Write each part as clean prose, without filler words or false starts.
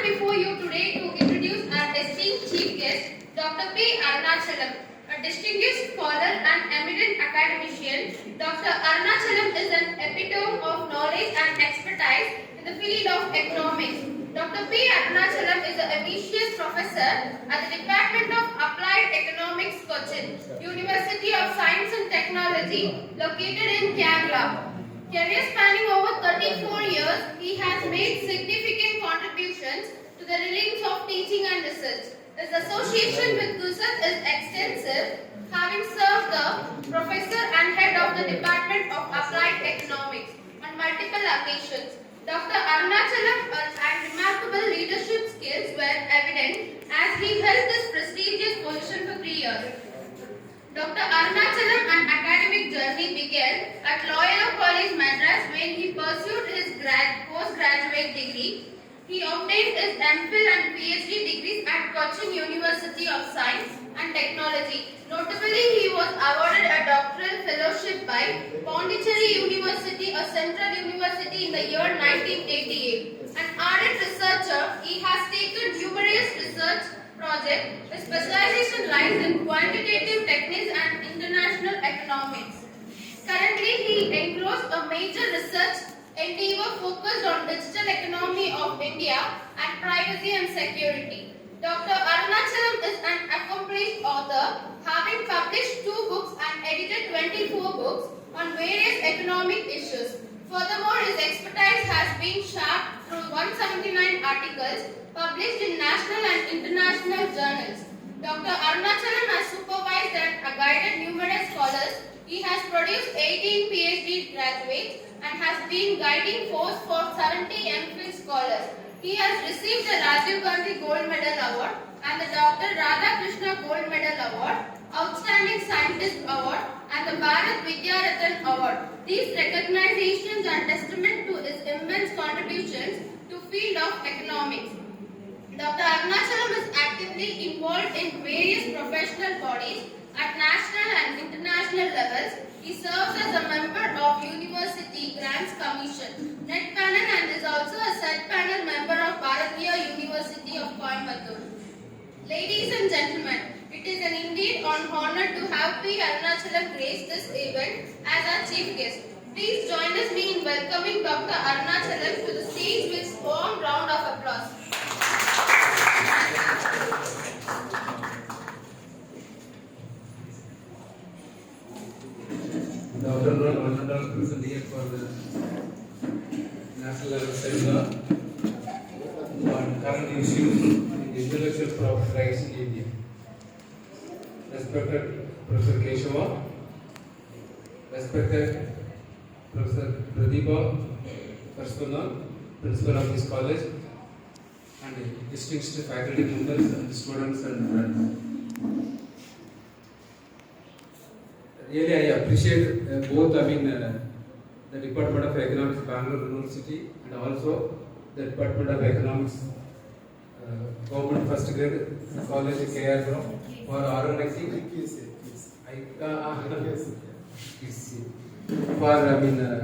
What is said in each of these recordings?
before you today to introduce our esteemed chief guest, Dr. P. Arunachalam, a distinguished scholar and eminent academician. Dr. Arunachalam is an epitome of knowledge and expertise in the field of economics. Dr. P. Arunachalam is an emeritus professor at the Department of Applied Economics, Cochin, University of Science and Technology, located in Kerala. Career spanning over 34 years, he has made significant contributions to the realms of teaching and research. His association with research is extensive, having served the professor and head of the Department of Applied Economics on multiple occasions. Dr. Arunachalam and remarkable leadership skills were evident as he held this prestigious position for 3 years. Dr. Arunachalam and academic journey began at Loyola College, Madras, where he pursued his postgraduate degree. He obtained his MPhil and PhD degrees at Cochin University of Science and Technology. Notably, he was awarded a doctoral fellowship by Pondicherry University, a central university, in the year 1988. An ardent researcher, he has taken numerous research projects. His specialization lies in quantitative techniques and international economics. Currently, he engrossed a major research endeavor focused on digital economy of India and privacy and security. Dr. Arunachalam is an accomplished author, having published 2 books and edited 24 books on various economic issues. Furthermore, his expertise has been sharp through 179 articles published in national and international journals. Dr. Arunachalam has supervised and guided numerous scholars. He has produced 18 PhD graduates and has been guiding force for 70 MPhil scholars. He has received the Rajiv Gandhi Gold Medal Award and the Dr. Radhakrishna Gold Medal Award, Outstanding Scientist Award and the Bharat Vidya Ratan Award. These recognitions are testament to his immense contributions to field of economics. Dr. Arunachalam is actively involved in various professional bodies at national and international levels. He serves as a member of University Grants Commission, NET panel, and is also a SET panel member of Bharatiya University of Coimbatore. Ladies and gentlemen, it is an indeed an honor to have P. Arunachalam grace this event as our chief guest. Please join us in welcoming Dr. Arunachalam to the stage with a warm round of applause. The honorable present here for the national level seminar on current issues in intellectual property rights in India. Respected Professor Keshava, respected Professor Pradeepa Parsvana, Principal of this college, and distinguished faculty members and students and friends. Really, I appreciate both, the Department of Economics, Bangalore University, and also the Department of Economics, Government First Grade College, KR, for organizing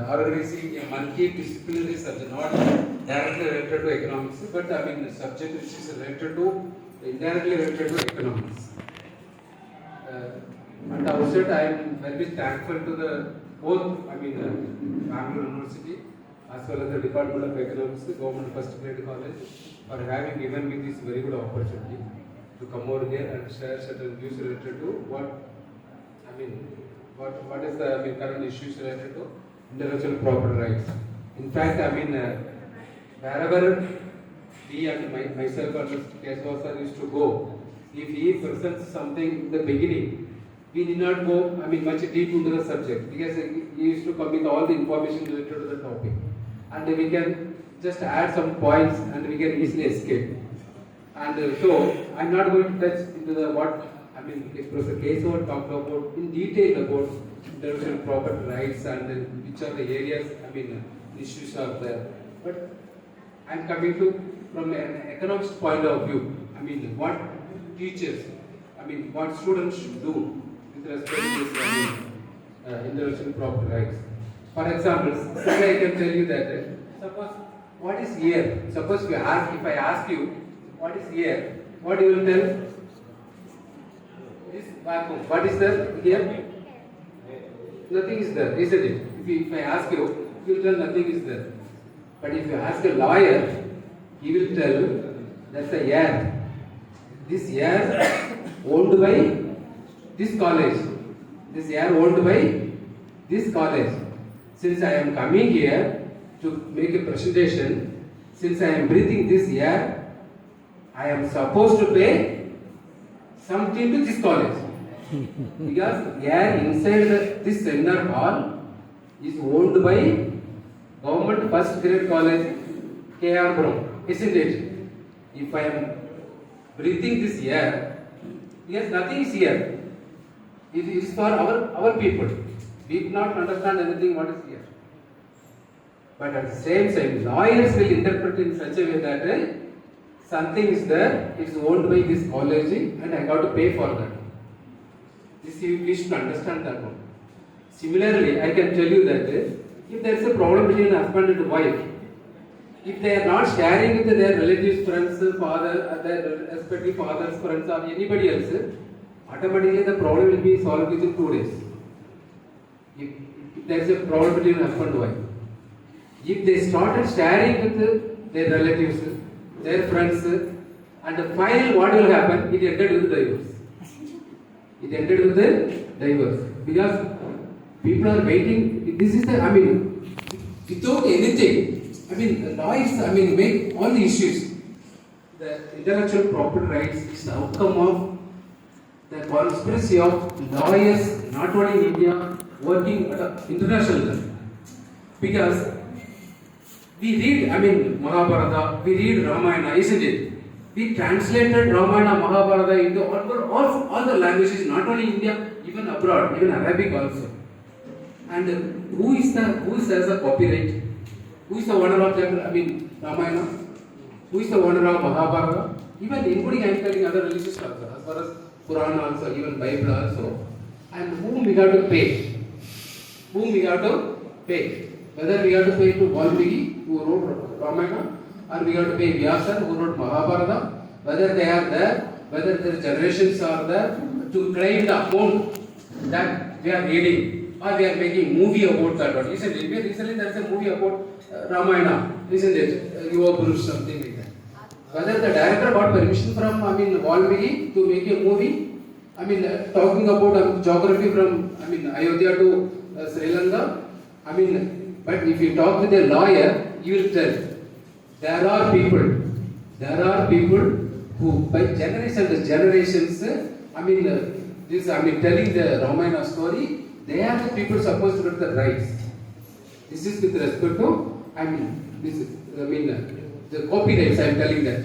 organizing a multidisciplinary subject, not directly related to economics, but subject which is related to, indirectly related to economics. At the outset, I am very thankful to the both, Bangalore University as well as the Department of Economics, the Government First Grade College, for having given me this very good opportunity to come over here and share certain views related to what is the current issues related to intellectual property rights. In fact, wherever we and myself and Kesava sir used to go, if he presents something in the beginning, we did not go much deep into the subject, because he used to come with all the information related to the topic, and we can just add some points and we can easily escape. And so I am not going to touch into the what Professor Kesava talked about in detail about intellectual property rights and which are the areas issues are there. But I am coming to from an economics point of view. What teachers, what students should do with respect to this intellectual property rights. For example, I can tell you that suppose what is here? Suppose if I ask you, what is here? What you will tell? This vacuum. What is there here? Nothing is there, isn't it? If I ask you, you will tell nothing is there. But if you ask a lawyer, he will tell that's a air. This air owned by this college. This air owned by this college. Since I am coming here to make a presentation, since I am breathing this air, I am supposed to pay something to this college. Because air inside this seminar hall is owned by government first grade college K.R. Puram, isn't it? If I am breathing this air, yes, nothing is here. It is for our people. We do not understand anything what is here. But at the same time, lawyers will interpret in such a way that something is there, it is owned by this college and I got to pay for that. This we should understand that one. Similarly, I can tell you that if there is a problem between husband and wife, if they are not sharing with their relatives, friends, father, their respective fathers, friends, or anybody else, automatically the problem will be solved within 2 days. If there is a problem between husband and wife, if they started sharing with their relatives, their friends, and finally what will happen? It ended with divorce. It ended with the divorce. Because people are waiting. This is without anything. The lawyers, make all the issues. The intellectual property rights is the outcome of the conspiracy of lawyers, not only in India, working at an international level. Because we read, Mahabharata, we read Ramayana, isn't it? We translated Ramayana, Mahabharata into all the languages, not only India, even abroad, even Arabic also. And who is as a copyright? Who is the owner of Ramayana? Who is the owner of Mahabharata? Even including I am telling other religious also, as far as Puram also, even Bible also. And whom we have to pay? Whom we have to pay? Whether we have to pay to Valmiki, who wrote Ramayana, or we have to pay Vyasa, who wrote Mahabharata, whether they are there, whether their generations are there, to claim the amount that we are reading, or we are making movie about that one. Isn't it? Recently there is a movie about Ramayana, isn't it? Yuva Purush, something like that. Whether the director got permission from Valmiki to make a movie, talking about geography from Ayodhya to Sri Lanka, but if you talk with a lawyer, you will tell there are people who by generations, telling the Ramayana story, they are the people supposed to get the rights. This is with respect to, the copyrights, I am telling that.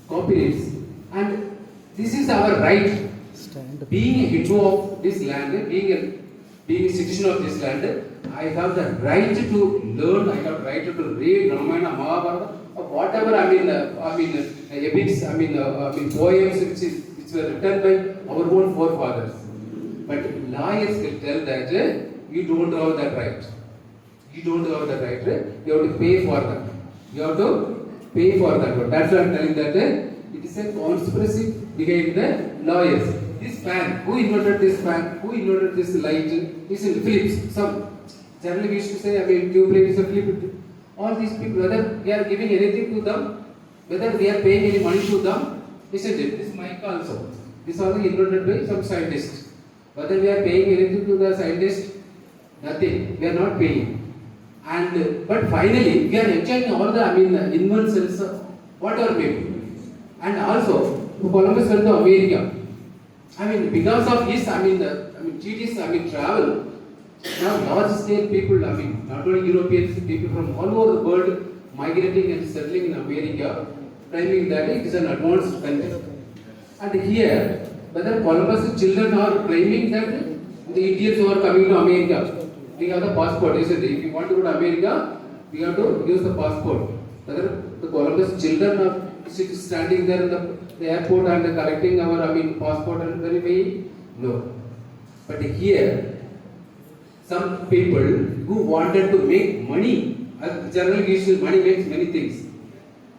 Copyrights. And this is our right. Being a Hindu of this land, being a citizen of this land, I have the right to learn, I have the right to read Ramayana, Mahabharata, or whatever, epics, poems which were written by our own forefathers. But lawyers will tell that you don't have that right. You don't have that right. You have to pay for that. You have to pay for that. That's why I am telling that it is a conspiracy behind the lawyers. This fan, who invented this fan? Who invented this light? Is in Philips. Generally we used to say, tube light is a Philips. All these people, whether we are giving anything to them, whether we are paying any money to them, isn't it? This mic also. This also invented by some scientist. Whether we are paying anything to the scientist, nothing. We are not paying. But finally, we are enjoying all the inventions, whatever maybe. And also, Columbus went to America. Because of his, GT's, travel, now large scale people, not only Europeans, people from all over the world migrating and settling in America, claiming that it is an advanced country. And here, whether Columbus' children are claiming that the Indians who are coming to America, we have the passport, isn't it? If you want to go to America, we have to use the passport. Whether the Columbus children are standing there in the airport and collecting our passport and verifying? No. But here, some people who wanted to make money, generally money makes many things.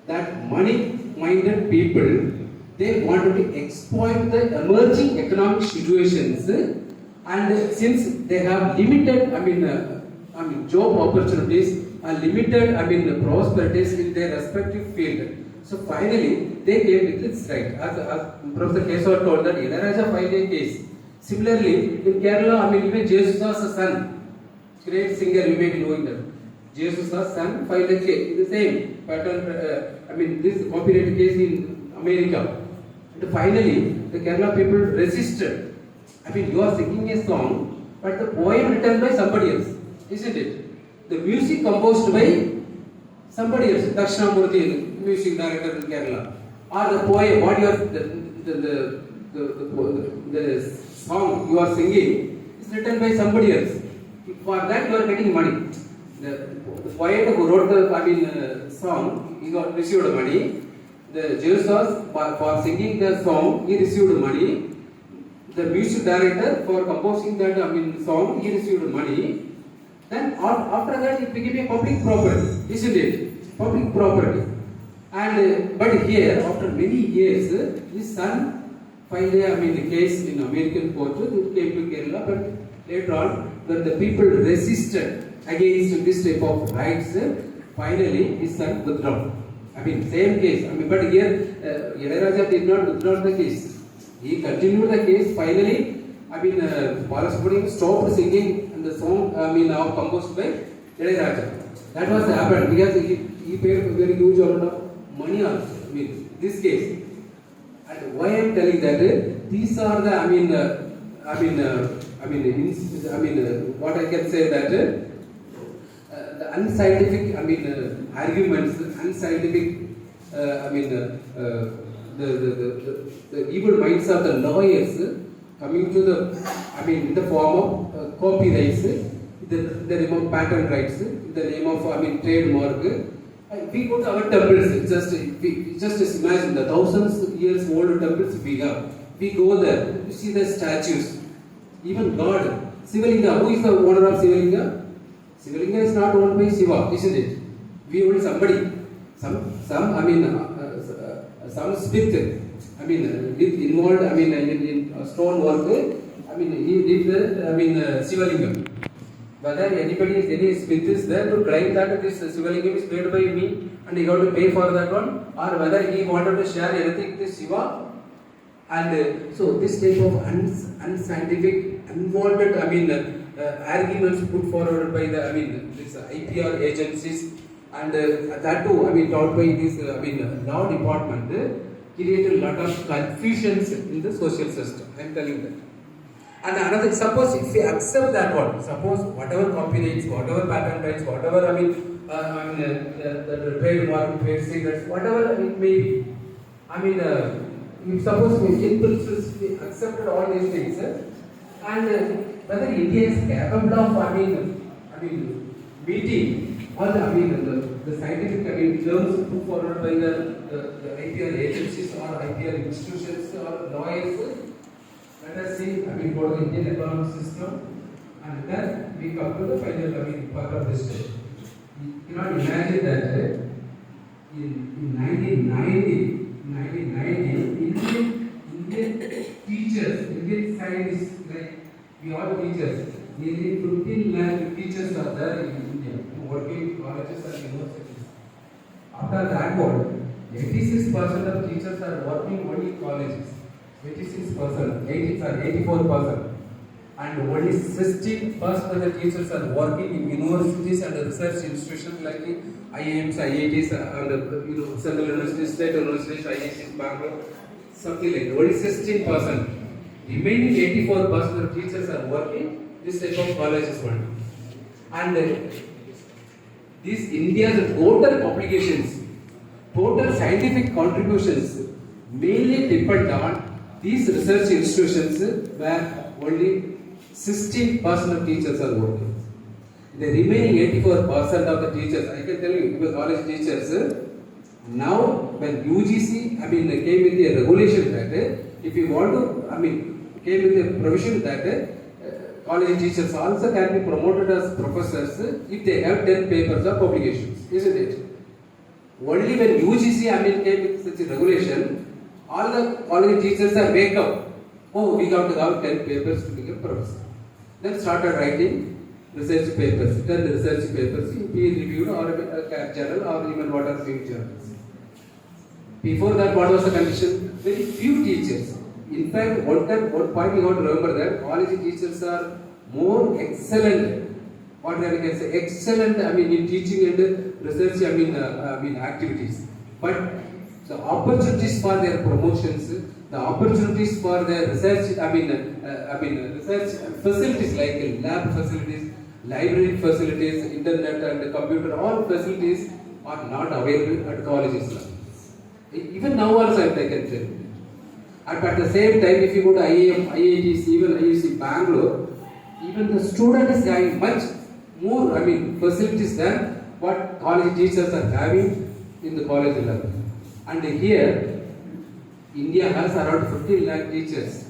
that money-minded people, they wanted to exploit the emerging economic situations, and since they have limited, job opportunities and limited, prosperities in their respective field. So finally, they came with this right. As Professor Keswar told that Ilayaraja filed a case. Similarly, in Kerala, even Jesus' son, great singer, you may be knowing that. Jesus' son filed a case, the same pattern, this copyright case in America. And finally, the Kerala people resisted. You are singing a song, but the poem written by somebody else, isn't it? The music composed by somebody else, Dakshinamurthy, music director in Kerala. Or the poem, what you are, the song you are singing is written by somebody else. For that you are getting money. The poet who wrote the song, he got received money. The Jesus for singing the song, he received money. The music director for composing that song, he received money. Then after that it became a public property, isn't it? Public property. And but here, after many years, his son filed a case in American court. It came to Kerala, but later on, when the people resisted against this type of rights, finally his son withdrew. Same case. But here, Ilayaraja did not withdraw the case. He continued the case. Finally, Balasubramaniam stopped singing and the song, now composed by Ilayaraja. That was happened because he paid a very huge amount of money also. This case. And why I am telling that? These are the, what I can say that the unscientific, arguments, unscientific, the evil minds of the lawyers coming to the, in the form of copyrights, the name of patent rights, the name of trademark. We go to our temples. Just imagine the thousands years old temples we have. We go there. You see the statues. Even God, Sivalinga. Who is the owner of Sivalinga? Sivalinga is not owned by Shiva, isn't it? We own somebody. Some smith. Involved. In stone work. He did the Sivalinga. Whether anybody is any smith is there to claim that this Sivalingam is made by me and he got to pay for that one, or whether he wanted to share anything with Shiva. And so this type of unscientific, unwanted, arguments put forward by the, this IPR agencies, and that too, taught by this, law department, created a lot of confusions in the social system. I am telling that. And another, suppose if we accept that one, suppose whatever copyrights, whatever patent rights, whatever the trademark, trade secrets, whatever it may be. If suppose in principle we accepted all these things, and whether India is capable of meeting all the scientific terms put forward by the IPR agencies or IPR institutions or lawyers. Let us see, go to the Indian economic system, and then we come to the final part of this stage. You cannot imagine that in 1990, Indian teachers, Indian scientists, like we all teachers, nearly 15 lakh teachers are there in India, working in colleges and universities. After that one, 86% of teachers are working only in colleges. 86%, 84%, and only 16% of the teachers are working in universities and research institutions like IIMs, IITs, and central universities, state universities, IITs, Bangalore, something like that. Only 16%. Remaining 84% of teachers are working this type of colleges only. And this India's total publications, total scientific contributions mainly depend on these research institutions where only 16% of teachers are working. The remaining 84% of the teachers, I can tell you, because college teachers, now when UGC, came with a regulation that if you want to, came with a provision that college teachers also can be promoted as professors if they have 10 papers or publications, isn't it? Only when UGC came with such a regulation, all the college teachers are wake up. Oh, we got to have 10 papers to become professor. Then started writing research papers, 10 research papers, peer reviewed or a journal or even what are big journals. Before that, what was the condition? Very few teachers. In fact, one point you have to remember that college teachers are more excellent. What I can say, excellent. In teaching and research. Activities. But the opportunities for their promotions, the opportunities for their research. Research facilities like lab facilities, library facilities, internet and computer, all facilities are not available at colleges. Even now also I can tell. And at the same time, if you go to IIM, IITs, even IUC Bangalore, even the student is having much more, facilities than what college teachers are having in the college level. And here, India has around 15 lakh teachers.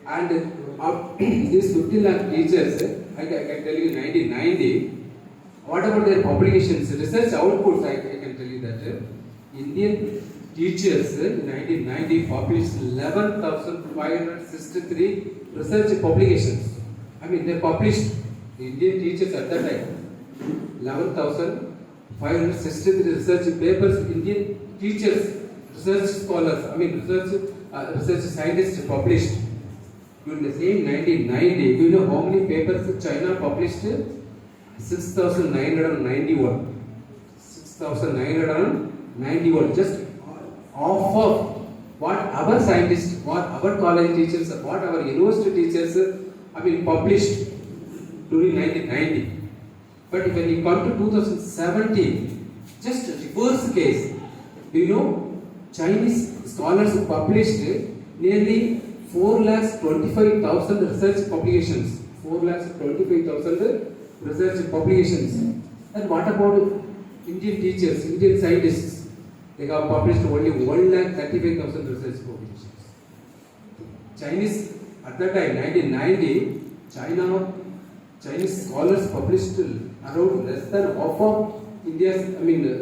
And of these 15 lakh teachers, I can tell you 1990, what about their publications, research outputs, I can tell you that Indian teachers in 1990 published 11,563 research publications. They published, the Indian teachers at that time, 11,563 research papers, Indian teachers, research scholars, research scientists published. During the same 1990, do you know how many papers China published? 6,991. 6,991. Just half of what our scientists, what our college teachers, what our university teachers published during 1990. But when you come to 2017, just reverse case. Do you know Chinese scholars published nearly 4,25,000 research publications. 4,25,000 research publications. And what about Indian teachers, Indian scientists? They have published only 1,35,000 research publications. Chinese, at that time, 1990, Chinese scholars published around less than half of India's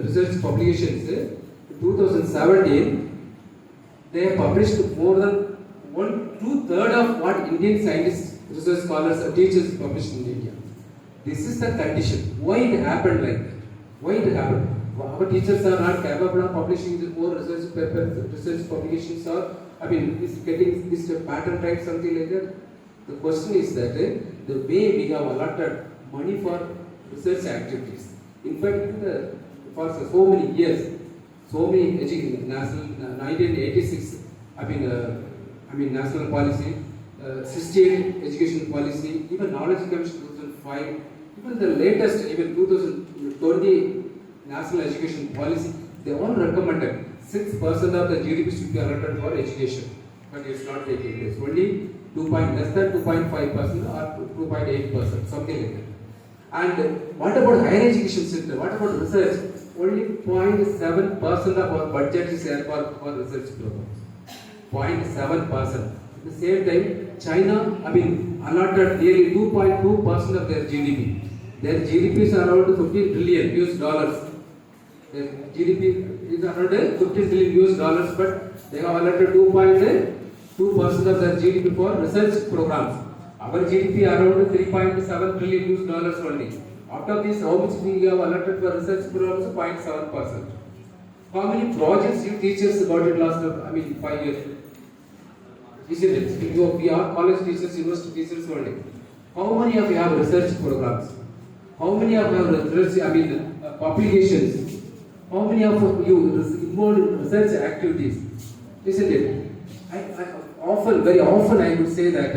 research publications. In 2017, they have published more than 2/3 of what Indian scientists, research scholars, and teachers published in India. This is the condition. Why it happened like that? Why it happened? Our teachers are not capable of publishing more research papers, research publications, or is getting this patent right, something like that. The question is that the way we have allotted money for research activities. In fact, for so many years, so many national 1986, national policy, 68 education policy, even knowledge commission 2005, even the latest, even 2020 national education policy, they all recommended 6% of the GDP should be allotted for education, but it's not taking place. Only less than 2.5% or 2.8%, something like that. And what about higher education sector? What about research? Only 0.7% of our budget is there for research programs. 0.7%. At the same time, China, allotted nearly 2.2% of their GDP. Their GDP is around $15 trillion US dollars. Their GDP is around $15 trillion US dollars, but they have allotted 2.2% of their GDP for research programs. Our GDP around 3.7 trillion US dollars only. Out of this, how much we have allotted for research programs? 0.7%. How many projects you teachers got it last 5 years? Isn't it? We are college teachers, university teachers only. How many of you have research programs? How many of you have research, publications? How many of you involved in research activities? Isn't it? Very often I would say that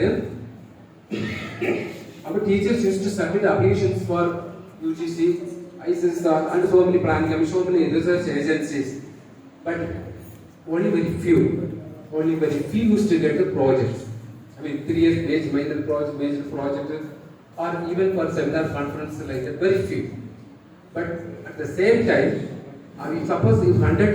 our teachers used to submit applications for UGC, ISIS, and so many planning, so many research agencies. But only very few used to get the projects. 3 years major projects, or even for seminar conference like that, very few. But at the same time, suppose if 100 teachers